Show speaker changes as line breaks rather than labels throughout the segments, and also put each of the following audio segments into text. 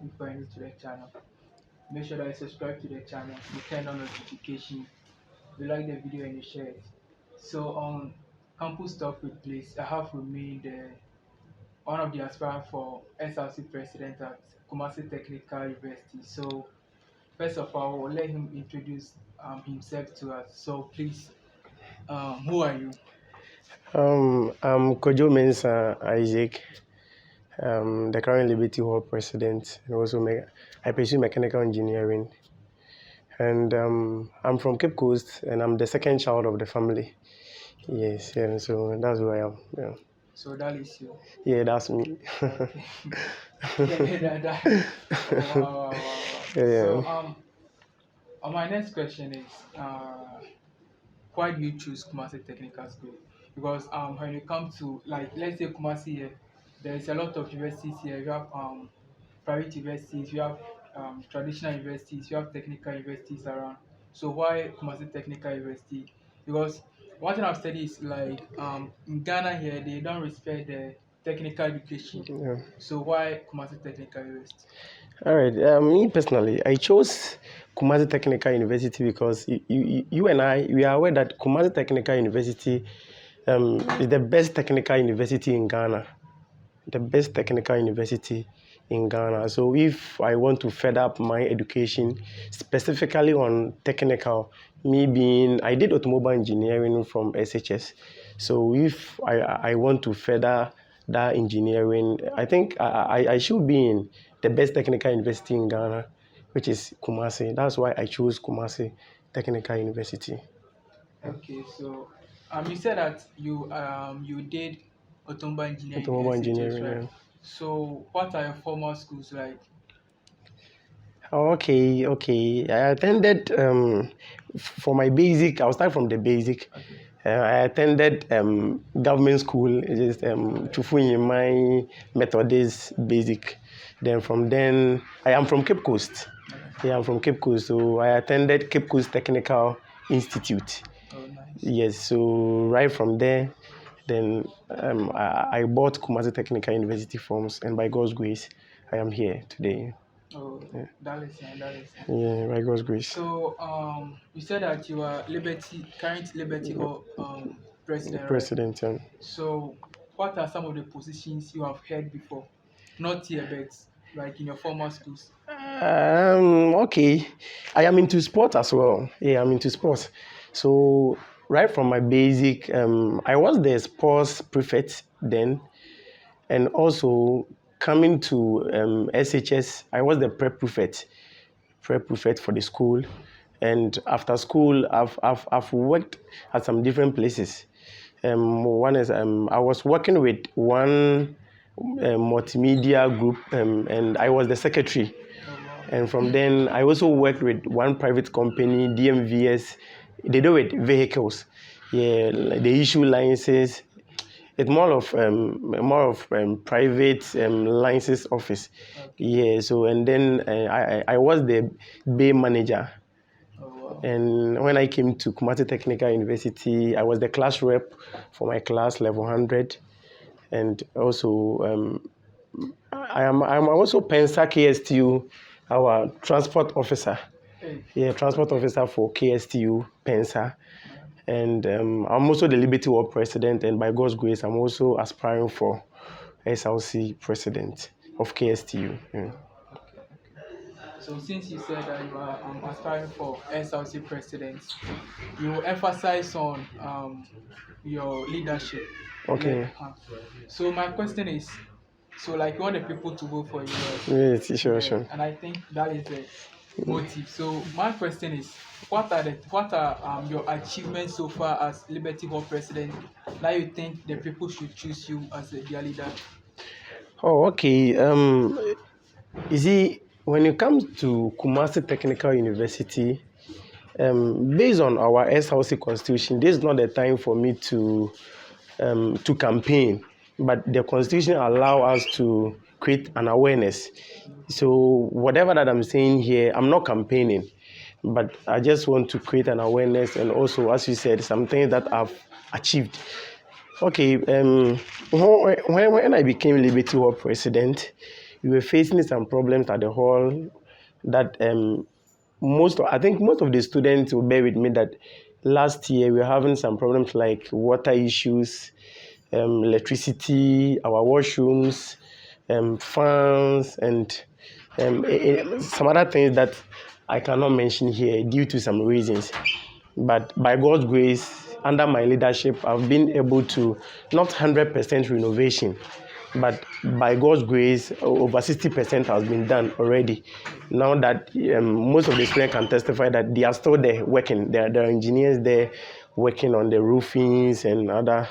if you're new to the channel, make sure that you subscribe to the channel, you turn on notification, you like the video and you share it. So on campus talk with Blace, I have with me one of the aspirants for SRC president at Kumasi Technical University. So first of all, we'll let him introduce himself to us. So please, who are you?
I'm Kojo Mensah Isaac, the current Liberty Hall president, and also I pursue mechanical engineering. And I'm from Cape Coast, and I'm the second child of the family. Yes, yeah, so that's who I am. Yeah,
So that is you.
yeah, that's me.
Okay. Wow, wow, wow, wow.
Yeah.
So my next question is, why do you choose Kumasi Technical School? Because when you come to, like, let's say Kumasi here, there is a lot of universities here. You have private universities, you have traditional universities, you have technical universities around. So why Kumasi Technical University? Because one thing I've studied is like in Ghana here they don't respect the technical education.
Yeah.
So why Kumasi Technical University?
All right. Me personally, I chose Kumasi Technical University because you and I, we are aware that Kumasi Technical University is the best technical university in Ghana. The best technical university in Ghana. So if I want to further up my education, specifically on technical, I did automobile engineering from SHS. So if I want to further that engineering, I think I should be in the best technical university in Ghana, which is Kumasi. That's why I chose Kumasi Technical University.
Okay, so you said that you did automobile engineering in
Automobile
SHS,
engineering,
right?
yeah.
So what are your formal schools like?
Okay. I attended for my basic. I'll start from the basic.
Okay.
I attended government school. It is Chufunyimai Methodist Basic. Then from then, I am from Cape Coast.
Okay.
Yeah, I'm from Cape Coast. So I attended Cape Coast Technical Institute.
Oh, nice.
Yes. So right from there, then I bought Kumasi Technical University forms, and by God's grace, I am here today.
Oh,
Yeah.
that is nice. That is nice.
Yeah, by God's grace.
So you said that you are current Liberty Hall president, right?
President.
So what are some of the positions you have held before? Not here, but like in your former schools.
Okay. I am into sport as well. Yeah, I'm into sports. So right from my basic, I was the sports prefect then, and also coming to SHS, I was the prep prefect for the school. And after school, I've worked at some different places. One is I was working with one multimedia group, and I was the secretary.
Oh, wow.
And from then, I also worked with one private company, DMVS. They do with vehicles. Yeah, like they issue licenses. It's more of private license office.
Okay.
Yeah. So and then I was the bay manager.
Oh, wow.
And when I came to Kumasi Technical University, I was the class rep for my class level 100, and also I'm also Pensa KSTU, our transport officer.
Hey.
Yeah, transport officer for KSTU Pensa. And I'm also the Liberty Hall president, and by God's grace, I'm also aspiring for SLC president of KSTU. Yeah.
So since you said that you are aspiring for SLC president, you emphasize on your leadership.
Okay.
Yeah. So my question is, so like you want the people to vote for you, right?
Yes, sure.
And I think that is the motive. So my question is, what are your achievements so far as Liberty Hall president that you think the people should choose you as their leader?
Oh, okay. You see, when it comes to Kumasi Technical University, based on our SLC constitution, this is not the time for me to campaign, but the constitution allows us to create an awareness. So whatever that I'm saying here, I'm not campaigning, but I just want to create an awareness, and also, as you said, something that I've achieved. Okay, when I became Liberty Hall president, we were facing some problems at the hall that I think most of the students will bear with me that last year we were having some problems like water issues, electricity, our washrooms, fans, and some other things that I cannot mention here due to some reasons. But by God's grace, under my leadership, I've been able to not 100% renovation, but by God's grace, over 60% has been done already. Now that most of the students can testify that they are still there working. There are engineers there working on the roofings and other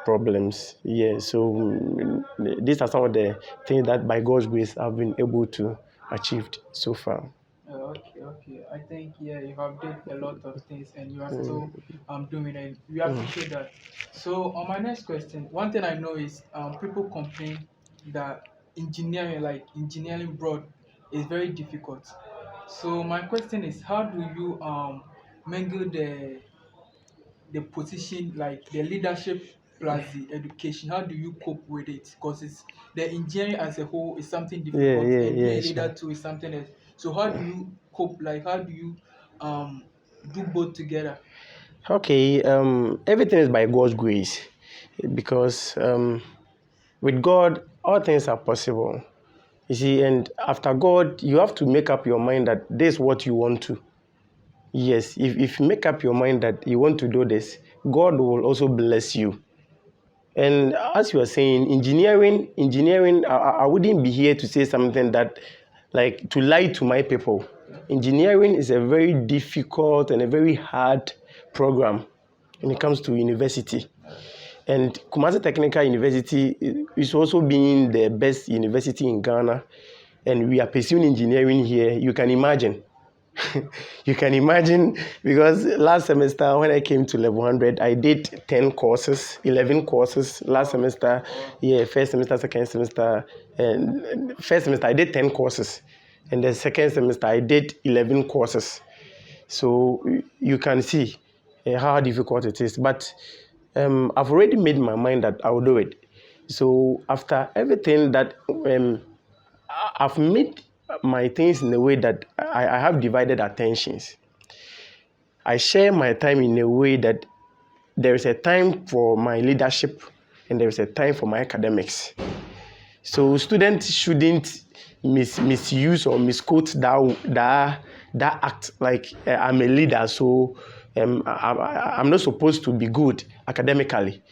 problems. Yeah, so these are some of the things that by God's grace I've been able to achieve so far.
Okay. I think you have did a lot of things and you are still doing it. We appreciate that. So on my next question, one thing I know is people complain that engineering, like engineering broad, is very difficult. So my question is, how do you mingle the position, like the leadership plus the education? How do you cope with it? Because it's the engineering as a whole is something difficult, and being a leader
Sure.
too is something else. So how do you cope? Like how do you do both together?
Okay, everything is by God's grace because with God, all things are possible. You see, and after God, you have to make up your mind that this is what you want to. Yes, if you make up your mind that you want to do this, God will also bless you. And as you are saying, engineering, I wouldn't be here to say something that, like, to lie to my people. Engineering is a very difficult and a very hard program when it comes to university. And Kumasi Technical University is also being the best university in Ghana. And we are pursuing engineering here. You can imagine. You can imagine, because last semester when I came to level 100, I did 10 courses, 11 courses last semester. Yeah, first semester, second semester. And first semester, I did 10 courses. And the second semester, I did 11 courses. So you can see how difficult it is. But I've already made my mind that I will do it. So after everything that I've made my things in a way that I have divided attentions. I share my time in a way that there is a time for my leadership and there is a time for my academics. So students shouldn't misuse or misquote that act like I'm a leader, so I'm not supposed to be good academically.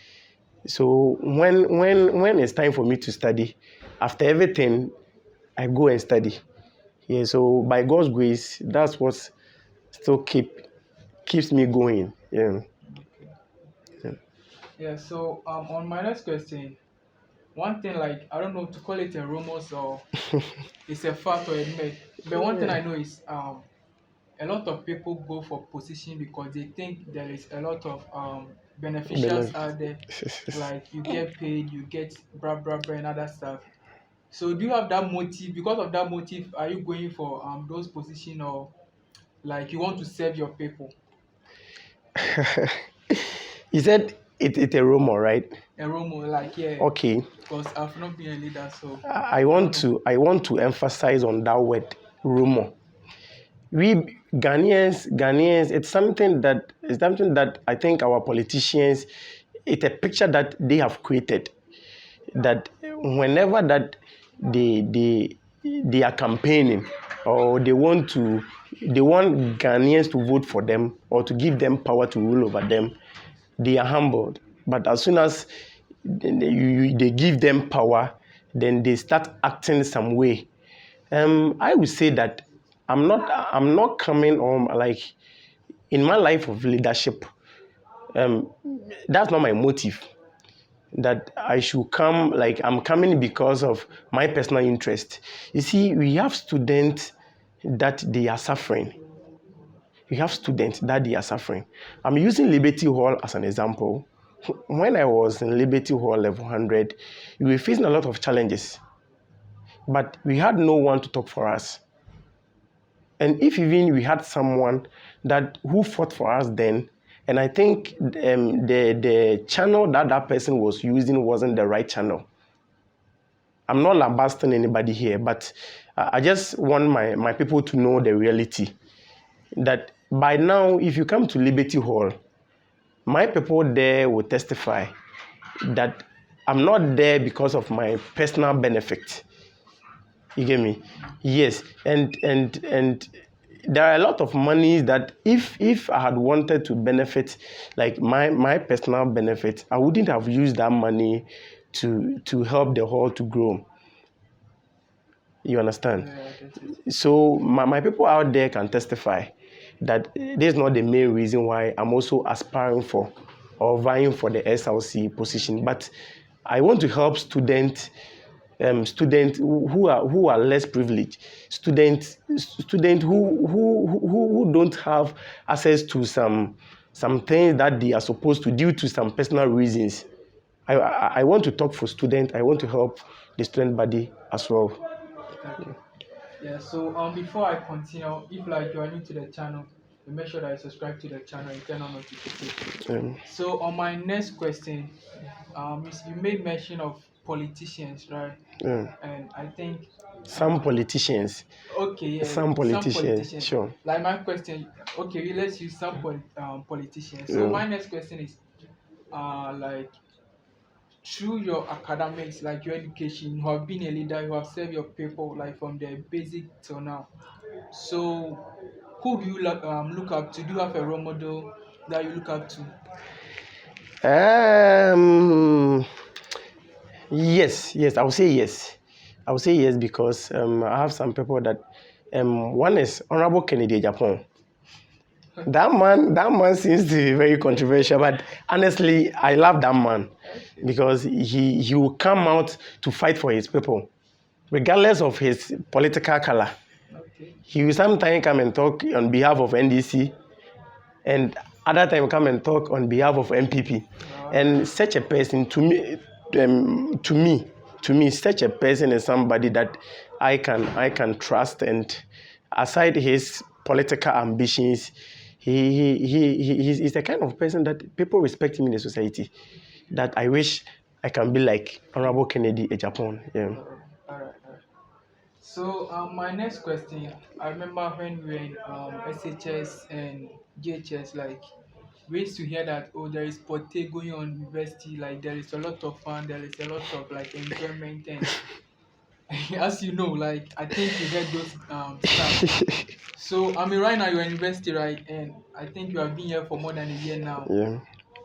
So when it's time for me to study, after everything, I go and study. Yeah, so by God's grace, that's what still keeps me going. Yeah.
So on my next question, one thing, like I don't know to call it a rumors or it's a fact or a myth, but one thing I know is a lot of people go for position because they think there is a lot of beneficials out there, like you get paid, you get blah and other stuff. So do you have that motive? Because of that motive, are you going for those position, or like you want to serve your people?
You said it's a rumor, right?
A rumor, like
Okay.
because I've not been a leader, so
I want to emphasize on that word, rumor. We Ghanaians, it's something that I think our politicians, it's a picture that they have created. That whenever that they are campaigning or they want Ghanaians to vote for them or to give them power to rule over them, they are humbled. But as soon as they give them power, then they start acting some way. I would say that I'm not coming on like in my life of leadership. That's not my motive. That I should come, like I'm coming because of my personal interest. You see, we have students that they are suffering. We have students that they are suffering. I'm using Liberty Hall as an example. When I was in Liberty Hall level 100, we were facing a lot of challenges, but we had no one to talk for us. And if even we had someone who fought for us then, and I think the channel that person was using wasn't the right channel. I'm not lambasting anybody here, but I just want my people to know the reality. That by now, if you come to Liberty Hall, my people there will testify that I'm not there because of my personal benefit. You get me? Yes, and there are a lot of monies that if I had wanted to benefit, like my personal benefit, I wouldn't have used that money to help the hall to grow. You understand?
Yeah, I get it.
So my people out there can testify that this is not the main reason why I'm also aspiring for or vying for the SLC position, but I want to help students who are less privileged, students who don't have access to some things that they are supposed to due to some personal reasons. I want to talk for students. I want to help the student body as well.
Okay. Yeah, so before I continue, if like you are new to the channel, you make sure that you subscribe to the channel and turn on notifications. So on my next question, you made mention of politicians, right? And I think
Some politicians,
okay, yeah,
some
some
politicians,
politicians.
sure.
Like my question, okay, let's use some politicians. So my next question is, like through your academics, like your education, you have been a leader, you have served your people, like from the basic till now. So who do you look up to? Do you have a role model that you look up to?
Yes, I would say yes. I would say yes because I have some people that one is Honorable Kennedy Japan. That man seems to be very controversial, but honestly, I love that man because he will come out to fight for his people, regardless of his political color.
Okay.
He will sometimes come and talk on behalf of NDC, and other time come and talk on behalf of MPP. And such a person, to me, such a person is somebody that I can trust. And aside his political ambitions, he's the kind of person that people respect him in the society. That I wish I can be like Honorable Kennedy Japan. Yeah.
All right. So my next question, I remember when we were in SHS and GHS, like we used to hear that there is pote going on university, like there is a lot of fun, there is a lot of like enjoyment, and as you know, like I think you heard those stuff. So I mean, right now you're in university, right? And I think you have been here for more than a year now.
Yeah.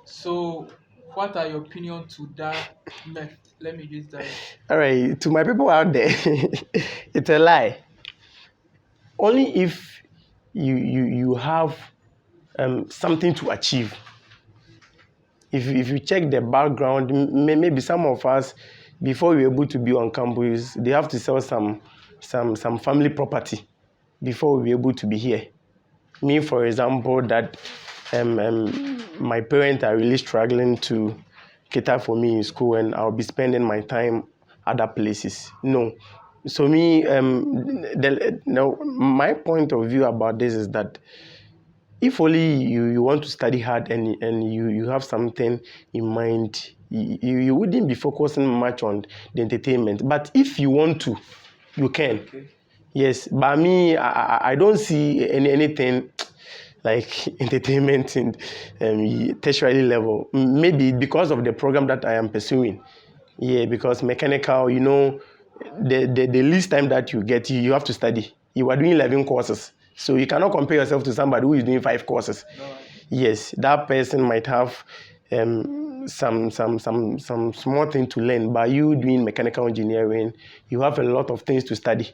So what are your opinion to that myth? Let me use that.
All right, to my people out there, it's a lie. Only if you have something to achieve. If you check the background, maybe some of us, before we're able to be on campus, they have to sell some family property before we're able to be here. Me, for example, that my parents are really struggling to cater for me in school, and I'll be spending my time other places. No. So me, no, my point of view about this is that if only you want to study hard and you have something in mind, you wouldn't be focusing much on the entertainment. But if you want to, you can.
Okay.
Yes, but me, I don't see anything like entertainment in tertiary level. Maybe because of the program that I am pursuing. Yeah, because mechanical, the least time that you get, you have to study. You are doing 11 courses. So you cannot compare yourself to somebody who is doing 5 courses.
Right.
Yes, that person might have some small thing to learn. But you doing mechanical engineering, you have a lot of things to study.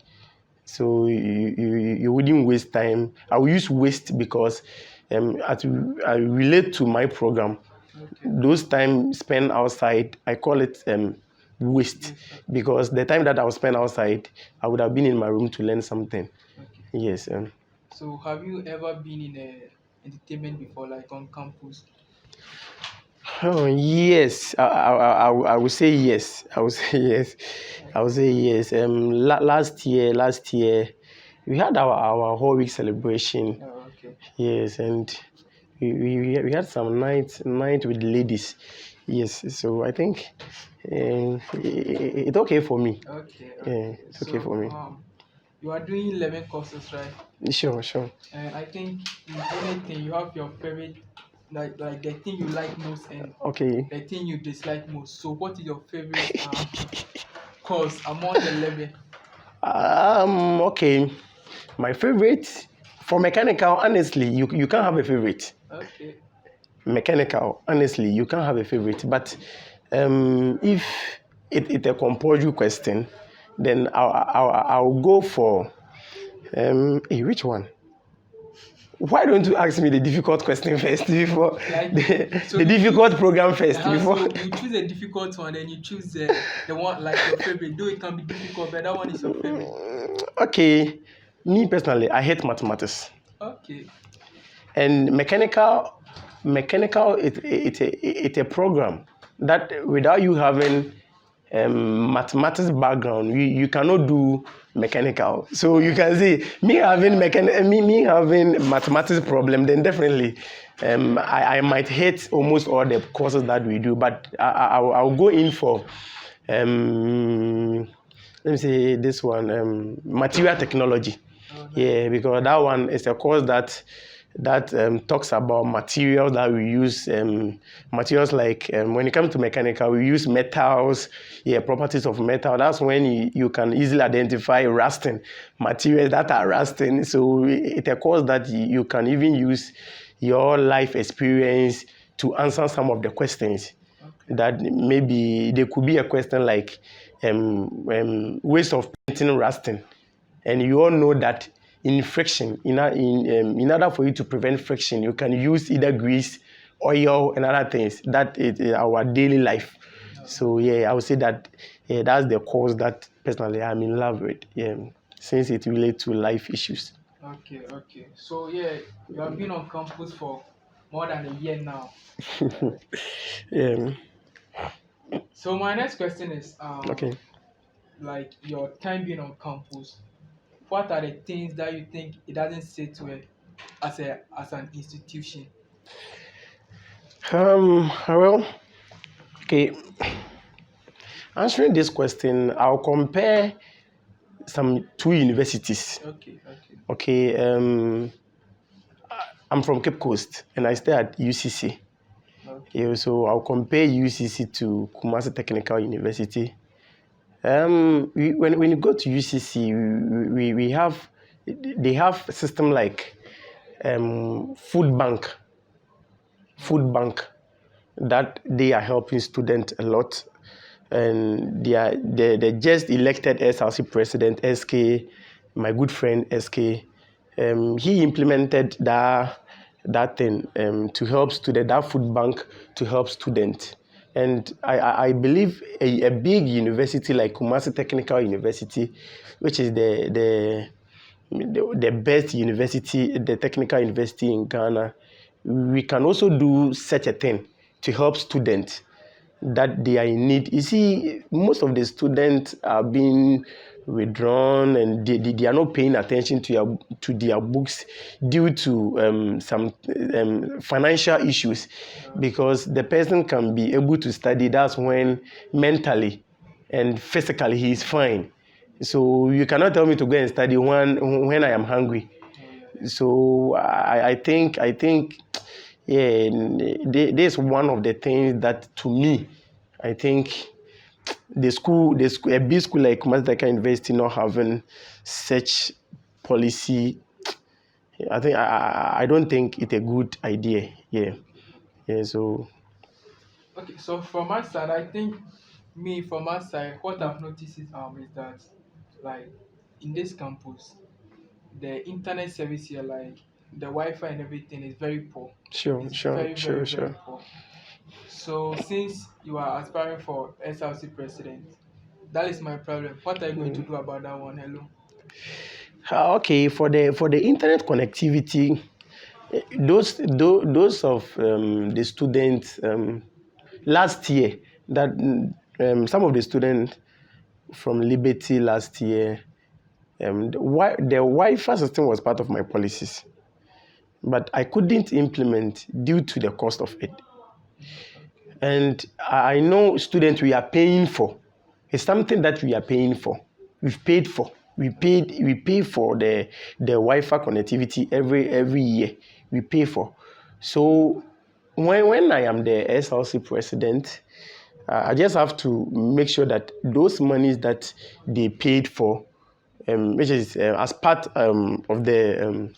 So you wouldn't waste time. I will use waste because as I relate to my program.
Okay.
Those time spent outside, I call it waste, because the time that I was spent outside, I would have been in my room to learn something.
Okay.
Yes.
So have you ever been in a entertainment before, like on campus?
Oh, yes. I would say yes. I would say yes. I would say yes. Last year, we had our whole week celebration.
Oh, okay.
Yes, and we had some night with ladies. Yes, so I think it's okay for me.
Okay,
Yeah,
okay.
it's okay
So
for me.
you are doing 11 courses, right?
Sure, sure.
And I think in anything you have your favorite, like the thing you like most and
Okay.
the thing you dislike most. So what is your favorite course among the 11?
Okay. My favorite for mechanical, honestly, you can't have a favorite.
Okay.
Mechanical, honestly, you can't have a favorite. But if it's a compulsory question, then I'll go for which one? Why don't you ask me the difficult question first before
Like so
the
you
difficult
choose
program first before?
so you choose a difficult one, then you choose the one like your favorite. Though it can be difficult, but that one is your favorite.
Okay, me personally, I hate mathematics.
Okay.
And mechanical it's a program that without you having mathematics background, you cannot do mechanical. So you can see me having me having mathematics problem, then definitely I might hate almost all the courses that we do, but I'll go in for let me say this one, material technology.
Oh, nice.
Yeah, because that one is a course that talks about materials that we use, materials like when it comes to mechanical, we use metals, yeah, properties of metal. That's when you can easily identify rusting, materials that are rusting. So it's a course that you can even use your life experience to answer some of the questions.
Okay.
That maybe there could be a question like ways of preventing rusting. And you all know that in friction, in order for you to prevent friction, you can use either grease, oil, and other things. That is our daily life. So yeah, I would say that that's the course that personally I'm in love with. Yeah, since it relates to life issues.
Okay, okay. So yeah, you have been on campus for more than a year now.
Yeah.
So my next question is
Okay.
like your time being on campus, what are the things that you think it doesn't sit well as an institution?
Well, okay. Answering this question, I'll compare some two universities.
Okay, okay,
Okay. I'm from Cape Coast and I stay at UCC.
okay,
Yeah, so I'll compare UCC to Kumasi Technical University. When you go to UCC, we have they have a system like food bank, food
okay,
bank that they are helping students a lot, and they just elected SRC president SK, my good friend SK. He implemented that thing to help student, that food bank to help students. And I believe a big university like Kumasi Technical University, which is the best university, the technical university in Ghana, we can also do such a thing to help students that they are in need. You see, most of the students are being withdrawn and they are not paying attention to their books due to some financial issues, because the person can be able to study. That's when mentally and physically he is fine. So you cannot tell me to go and study when I am hungry.
oh yeah,
So I think yeah, this is one of the things that to me I think a big school like Mazda University not having such policy, I think I don't think it's a good idea. Yeah, yeah. So
okay. So from my side, I think me from my side, what I've noticed is that like in this campus, the internet service here, like the Wi-Fi and everything, is very poor.
sure,
It's
sure,
very, very,
sure,
very
sure.
poor. So since you are aspiring for SLC president, that is my problem. What are you going to do about that one? Hello.
Okay, for the internet connectivity, those of the students last year that some of the students from Liberty last year, the Wi-Fi system was part of my policies, but I couldn't implement due to the cost of it. And I know students we are paying for. It's something that we are paying for. We've paid for. We pay for the Wi-Fi connectivity every year. We pay for. So when I am the SLC president, I just have to make sure that those monies that they paid for, which is as part of the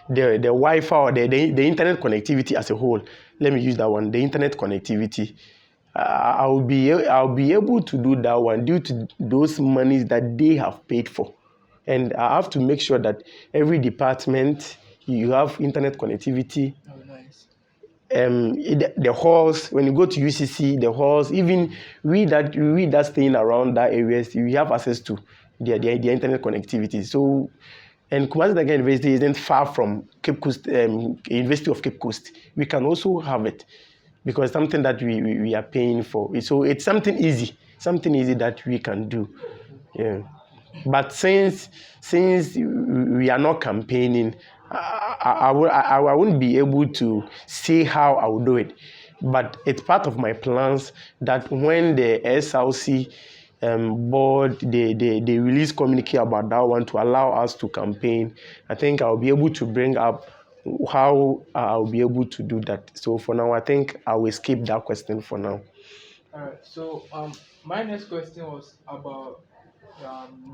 Wi-Fi or the internet connectivity as a whole. Let me use that one, the internet connectivity. I'll be able to do that one due to those monies that they have paid for. And I have to make sure that every department you have internet connectivity.
Oh, nice.
The halls, when you go to UCC, the halls, even we that staying around that areas, we have access to their internet connectivity. So, and Kumasi Technical University isn't far from Cape Coast, University of Cape Coast. We can also have it because something that we are paying for. So it's something easy that we can do. Yeah. But since we are not campaigning, I wouldn't be able to say how I will do it. But it's part of my plans that when the SLC board they release communique about that one to allow us to campaign, I think I'll be able to bring up how I'll be able to do that. So for now, I think I will skip that question for now.
All right. So my next question was about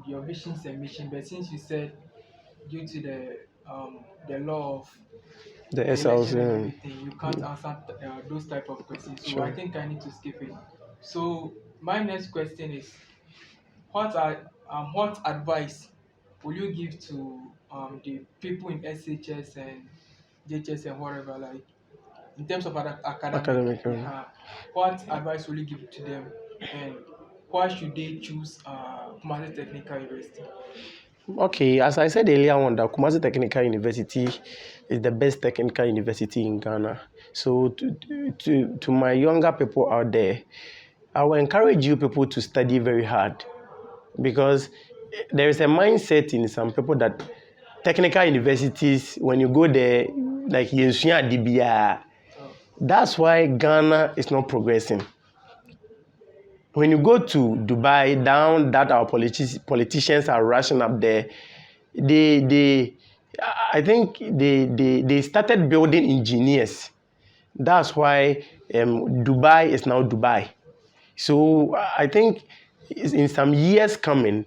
your visions and mission, but since you said due to the law of
The
the election and
SLC,
everything, you can't answer those type of questions. So I
sure.
think I need to skip it. So my next question is, what advice will you give to the people in SHS and JHS and whatever, like in terms of academic?
Academic.
Yeah, what advice will you give to them, and why should they choose Kumasi Technical University?
Okay, as I said earlier on, that Kumasi Technical University is the best technical university in Ghana. So to my younger people out there, I will encourage you people to study very hard because there is a mindset in some people that technical universities, when you go there, like yensua adibia,
Oh,
that's why Ghana is not progressing. When you go to Dubai, down that our politicians are rushing up there, they I think they started building engineers. That's why Dubai is now Dubai. So I think in some years coming,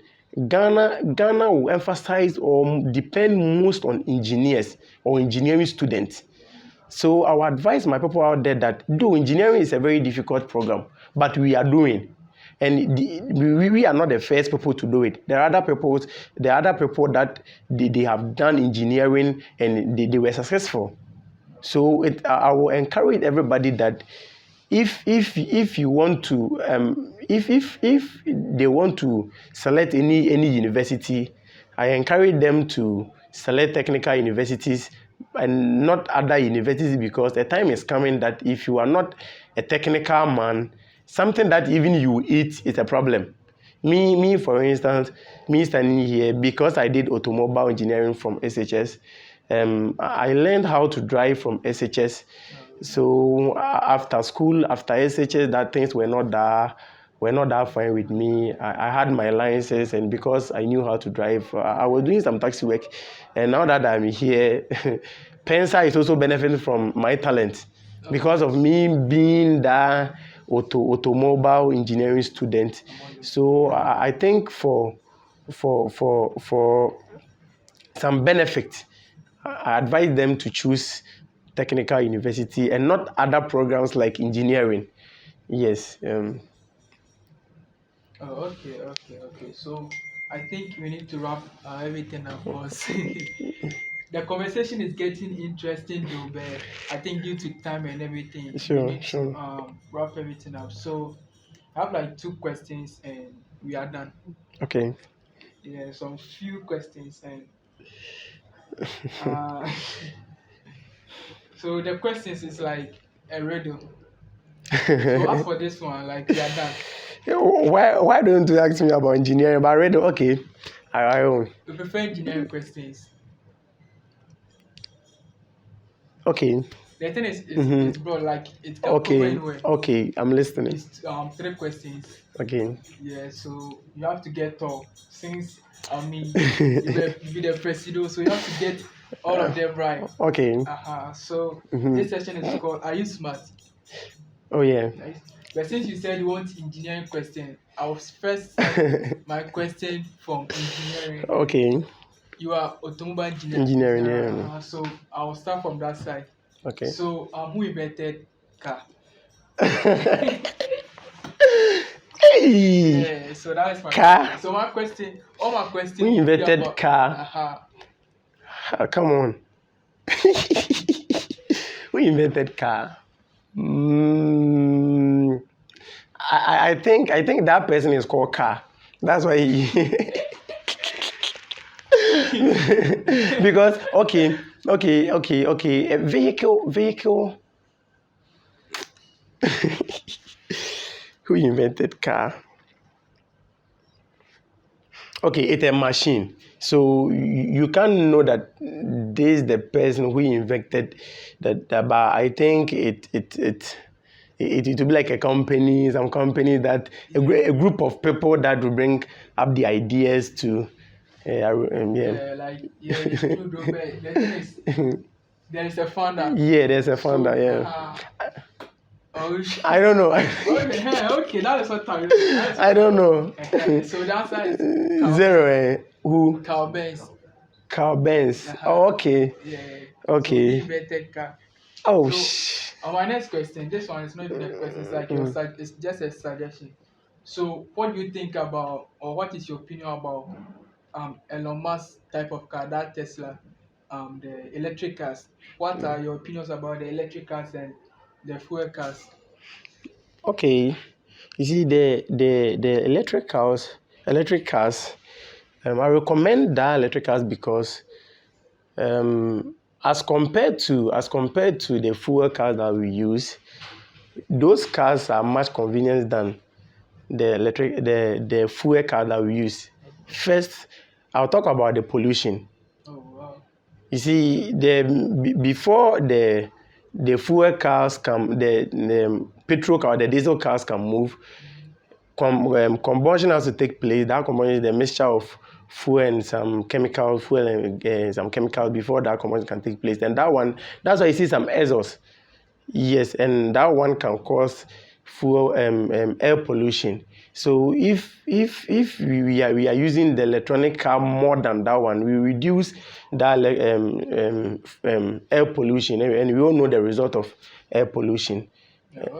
Ghana will emphasize or depend most on engineers or engineering students. So I would advise my people out there that though engineering is a very difficult program, but we are doing. And we are not the first people to do it. There are other people that they have done engineering and they were successful. So I will encourage everybody that if you want to if they want to select any university, I encourage them to select technical universities and not other universities because the time is coming that if you are not a technical man, something that even you eat is a problem. Me for instance, me standing here because I did automobile engineering from SHS. I learned how to drive from SHS. So after school, after SHS, that things were not that fine with me. I had my license, and because I knew how to drive, I was doing some taxi work. And now that I'm here, Pensa is also benefiting from my talent
oh,
because of me being that automobile engineering student. So I think for some benefit, I advise them to choose technical university and not other programs like engineering. Yes.
oh, okay. So I think we need to wrap everything up because the conversation is getting interesting though, but I think due to time and everything, we
Sure,
need to
sure.
wrap everything up. So I have like two questions and we are done.
Okay.
Yeah, some few questions and uh, so the questions is like a riddle. So as for this one, like we are done.
Why don't you ask me about engineering? But already, okay. I will.
We prefer engineering questions.
Okay.
The thing is,
Mm-hmm.
it's broad, like it can cover anywhere.
Okay, I'm listening.
It's 3 questions.
Okay.
Yeah, so you have to get all. Since you be the president, so you have to get all of them right.
Okay.
So
Mm-hmm.
this session is called "Are You Smart?"
Oh yeah.
Right? But since you said you want engineering question, I'll first start my question from engineering.
Okay.
You are automobile engineer.
Engineering. Yeah.
So I'll start from that side.
Okay.
So who invented car?
Hey.
Yeah, so that is my
Car.
question. So my question, all my questions.
Who invented car? Come on. Who invented car? I think that person is called Car. That's why he because okay. A vehicle. Who invented car? Okay, it's a machine. So you can't know that this is the person who invented that. But I think it will be like a company, some company that a group of people that will bring up the ideas to.
Like it's good, though, but the thing is, there is a founder.
Yeah, there's a founder.
So,
Yeah.
I
don't know.
Okay, that is what time.
I don't know.
So the answer is
Zero. Who?
Carl Benz.
Carl Benz. Oh, okay.
Yeah.
Okay.
So he invented car.
Oh,
on my next question, this one is not even a question. It's like it's just a suggestion. So, what do you think about, or what is your opinion about Elon Musk type of car, that Tesla, the electric cars? What are your opinions about the electric cars and the fuel cars?
Okay. You see, the electric cars. I recommend that electric cars because as compared to the fuel cars that we use, those cars are much convenient than the fuel car that we use. First, I'll talk about the pollution.
Oh wow!
You see, before the fuel cars come, the petrol car, the diesel cars can move. Combustion has to take place. That combustion is the mixture of fuel and some chemical, some chemicals before that combustion can take place. And that's why you see some exhaust. Yes, and that one can cause fuel air pollution. So if we are using the electronic car more than that one, we reduce that air pollution, and we all know the result of air pollution.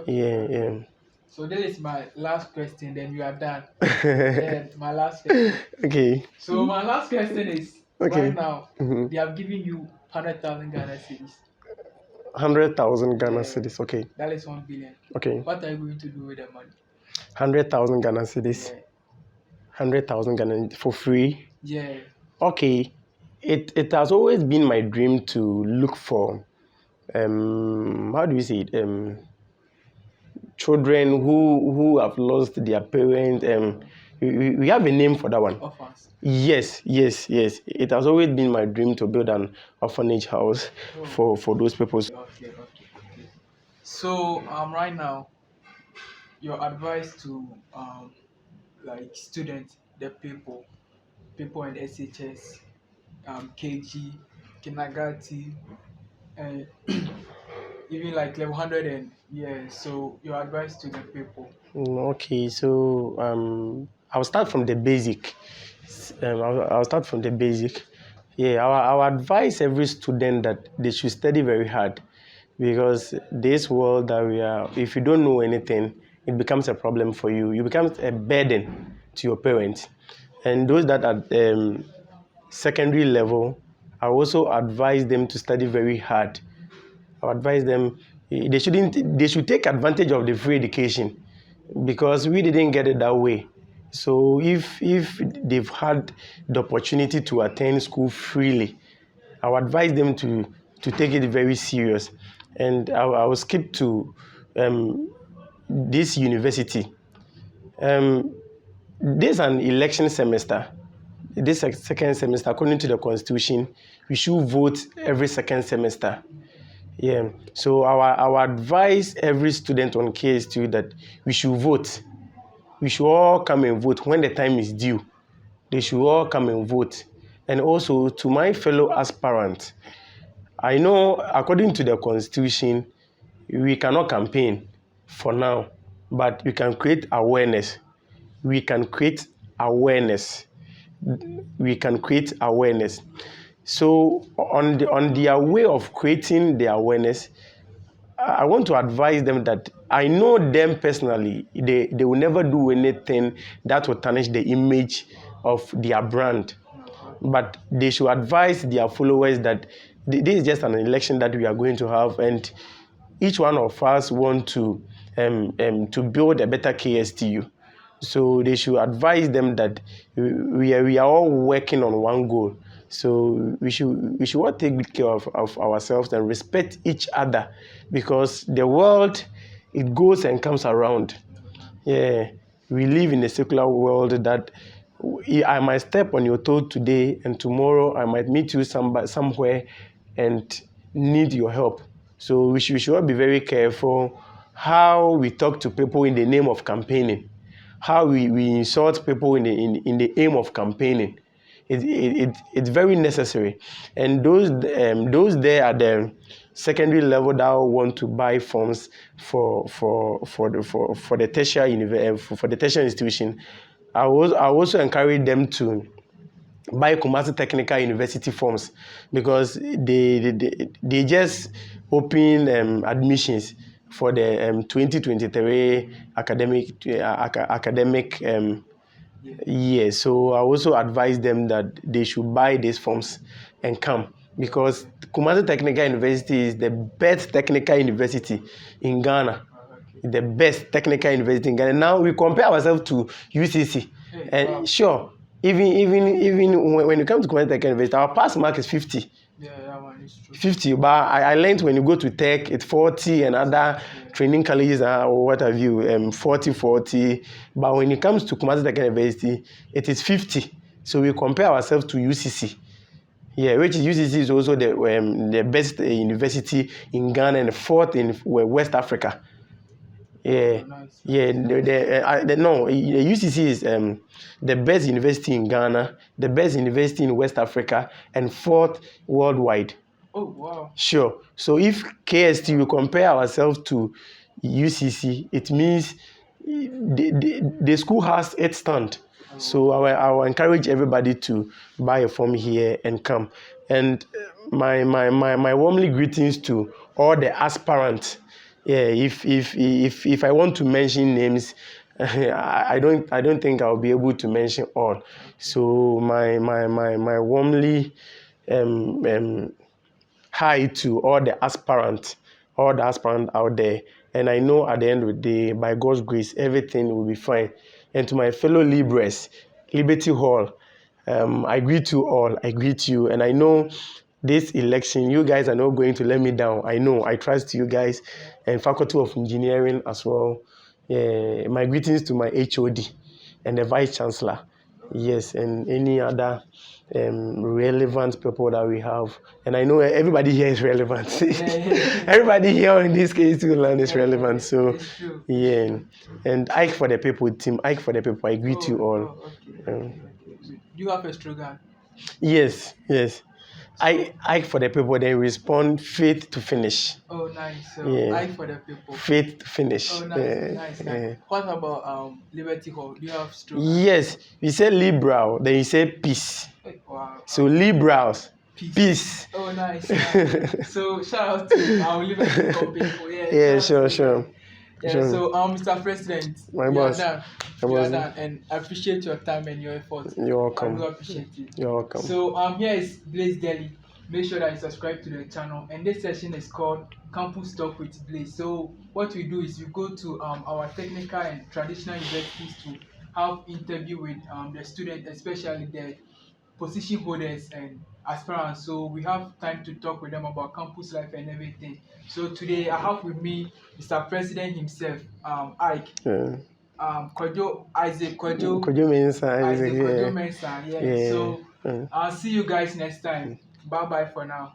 Yeah.
So this is my last question. Then you are done. Yeah, my last question.
Okay.
So my last question is
Okay.
right now they have given you 100,000 Ghana cedis.
100,000 Ghana cedis. Okay.
That is 1 billion.
Okay.
What are you going to do with the money?
100,000 Ghana cedis.
Yeah.
100,000 Ghana for free.
Yeah.
Okay. It has always been my dream to look for how do you say it? Children who have lost their parents. We have a name for that one.
Orphans.
Yes. It has always been my dream to build an orphanage house for those people.
Okay. So right now, your advice to like students, the people in SHS, KG, kindergarten, and even like level 100 and so your advice to the people.
Okay, so I'll start from the basic. I'll start from the basic. Yeah, I'll advise every student that they should study very hard because this world that we are, if you don't know anything, it becomes a problem for you. You become a burden to your parents. And those that are secondary level, I also advise them to study very hard. I advise them they should take advantage of the free education because we didn't get it that way. So if they've had the opportunity to attend school freely, I would advise them to take it very serious. And I will skip to this university. This is an election semester. This second semester, according to the constitution, we should vote every second semester. Yeah. So our advice every student on KSTU that we should vote. We should all come and vote when the time is due. They should all come and vote. And also to my fellow aspirants, I know according to the constitution, we cannot campaign for now, but we can create awareness. We can create awareness. We can create awareness. So on their way of creating the awareness, I want to advise them that I know them personally. They will never do anything that will tarnish the image of their brand. But they should advise their followers that this is just an election that we are going to have, and each one of us want to build a better KSTU. So they should advise them that we are all working on one goal. So we should all take good care of ourselves and respect each other, because the world, it goes and comes around. Yeah, we live in a secular world that I might step on your toe today, and tomorrow I might meet you somewhere and need your help. So we should all be very careful how we talk to people in the name of campaigning, how we insult people in the aim of campaigning. It's very necessary. And those there at the secondary level that want to buy forms for the tertiary institution, I also encourage them to buy Kumasi Technical University forms, because they just open admissions for the 2023 academic year. So I also advise them that they should buy these forms and come, because Kumasi Technical University is the best technical university in Ghana. The best technical university in Ghana. Now we compare ourselves to UCC, and sure, even when you come to Kumasi Technical University, our pass mark is 50.
Yeah, that one is true.
50, but I learned when you go to tech, it's 40, and other training colleges or what have you, 40. But when it comes to Kumasi Technical University, it is 50. So we compare ourselves to UCC. Yeah, which is UCC is also the best university in Ghana and fourth in West Africa. Yeah, yeah. The UCC is the best university in Ghana, the best university in West Africa, and fourth worldwide.
Oh, wow.
Sure. So if KST, we compare ourselves to UCC, it means the school has its stand. So I will encourage everybody to buy a form here and come. And my warmly greetings to all the aspirants. Yeah, if I want to mention names, I don't think I'll be able to mention all. So my warmly hi to all the aspirants out there. And I know at the end of the day, by God's grace, everything will be fine. And to my fellow Libras, Liberty Hall, I greet you all. I greet you. And I know this election, you guys are not going to let me down. I know. I trust you guys, and Faculty of Engineering as well. My greetings to my HOD and the Vice Chancellor. Yes, and any other relevant people that we have. And I know everybody here is relevant. Everybody here in this case to learn is relevant. So yeah. And Ike for the people team, Ike for the people, I greet you all.
Okay. Do you have a slogan?
Yes. Ike for the people, then respond faith to finish.
Oh, nice. So Ike for the people.
Faith to finish.
Oh, nice. What about Liberty Hall? Do you have slogan?
Yes. You say liberal, then you say peace.
Wow.
So liberals, peace.
Oh, nice. So shout out to our Liberty Hall people.
Yeah, sure.
Yeah, so Mr. President,
my boss,
you are done, and I appreciate your time and your effort.
You're welcome.
I really appreciate it.
You're welcome.
So here is Blacedaily. Make sure that you subscribe to the channel, and this session is called Campus Talk with Blace. So what we do is we go to our technical and traditional universities to have interview with the students, especially the position holders and aspirants. So we have time to talk with them about campus life and everything. So today I have with me Mr. President himself, Ike.
Yeah.
Kojo
Mensah.
Mensah. So I'll see you guys next time. Bye for now.